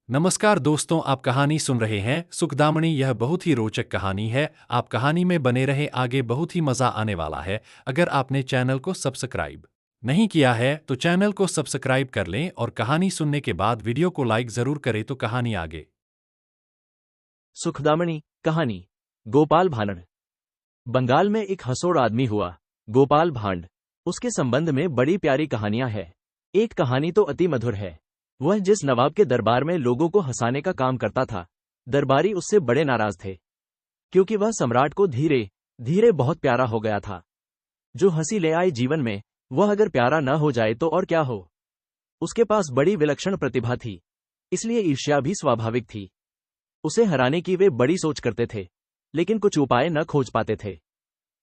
नमस्कार दोस्तों, आप कहानी सुन रहे हैं सुखदामणी। यह बहुत ही रोचक कहानी है। आप कहानी में बने रहे, आगे बहुत ही मजा आने वाला है। अगर आपने चैनल को सब्सक्राइब नहीं किया है तो चैनल को सब्सक्राइब कर लें और कहानी सुनने के बाद वीडियो को लाइक जरूर करें तो कहानी आगे। सुखदामणी कहानी। गोपाल भांड। बंगाल में एक हंसोड़ आदमी हुआ, गोपाल भांड। उसके संबंध में बड़ी प्यारी कहानियां हैं। एक कहानी तो अति मधुर है। वह जिस नवाब के दरबार में लोगों को हंसाने का काम करता था, दरबारी उससे बड़े नाराज थे, क्योंकि वह सम्राट को धीरे धीरे बहुत प्यारा हो गया था। जो हंसी ले आए जीवन में, वह अगर प्यारा न हो जाए तो और क्या हो। उसके पास बड़ी विलक्षण प्रतिभा थी, इसलिए ईर्ष्या भी स्वाभाविक थी। उसे हराने की वे बड़ी सोच करते थे, लेकिन कुछ उपाय न खोज पाते थे।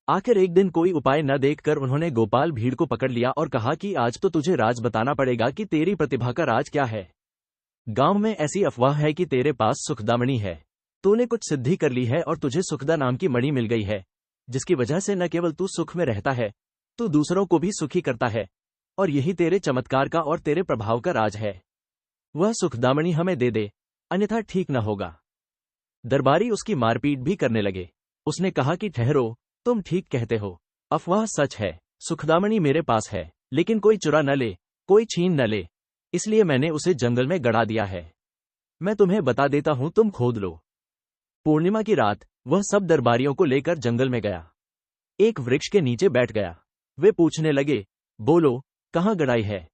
आखिर एक दिन कोई उपाय न देखकर उन्होंने गोपाल भीड़ को पकड़ लिया और कहा कि आज तो तुझे राज बताना पड़ेगा कि तेरी प्रतिभा का राज क्या है। गांव में ऐसी अफवाह है कि तेरे पास सुखदामणी है। तूने कुछ सिद्धि कर ली है और तुझे सुखदा नाम की मणि मिल गई है, जिसकी वजह से न केवल तू सुख में रहता है, तू दूसरों को भी सुखी करता है। और यही तेरे चमत्कार का और तेरे प्रभाव का राज है। वह सुखदामणी हमें दे दे, अन्यथा ठीक न होगा। दरबारी उसकी मारपीट भी करने लगे। उसने कहा कि ठहरो, तुम ठीक कहते हो, अफवाह सच है। सुखदामणी मेरे पास है, लेकिन कोई चुरा न ले, कोई छीन न ले, इसलिए मैंने उसे जंगल में गड़ा दिया है। मैं तुम्हें बता देता हूं, तुम खोद लो। पूर्णिमा की रात वह सब दरबारियों को लेकर जंगल में गया। एक वृक्ष के नीचे बैठ गया। वे पूछने लगे, बोलो, कहाँ गड़ाई है।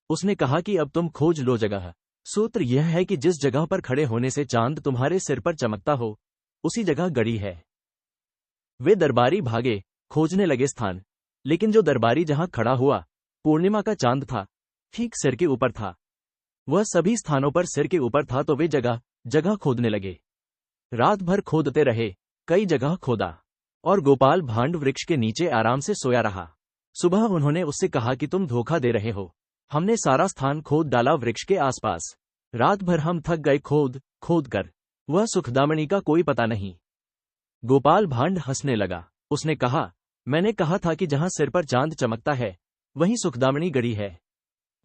उसने कहा कि अब तुम खोज लो जगह। सूत्र यह है कि जिस जगह पर खड़े होने से चांद तुम्हारे सिर पर चमकता हो, उसी जगह गड़ी है। वे दरबारी भागे, खोजने लगे स्थान, लेकिन जो दरबारी जहां खड़ा हुआ, पूर्णिमा का चांद था, ठीक सिर के ऊपर था। वह सभी स्थानों पर सिर के ऊपर था, तो वे जगह जगह खोदने लगे। रात भर खोदते रहे, कई जगह खोदा, और गोपाल भांड वृक्ष के नीचे आराम से सोया रहा। सुबह उन्होंने उससे कहा कि तुम धोखा दे रहे हो। हमने सारा स्थान खोद डाला वृक्ष के आसपास। रात भर हम थक गए खोद खोद कर। वह सुखदामणी का कोई पता नहीं। गोपाल भांड हंसने लगा। उसने कहा, मैंने कहा था कि जहां सिर पर चांद चमकता है, वहीं सुखदामणी गड़ी है।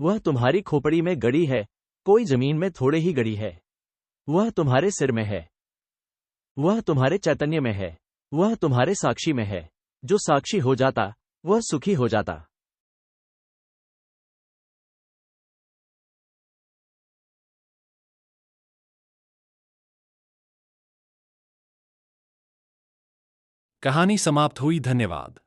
वह तुम्हारी खोपड़ी में गड़ी है, कोई जमीन में थोड़े ही गड़ी है। वह तुम्हारे सिर में है, वह तुम्हारे चैतन्य में है, वह तुम्हारे साक्षी में है। जो साक्षी हो जाता, वह सुखी हो जाता। कहानी समाप्त हुई। धन्यवाद।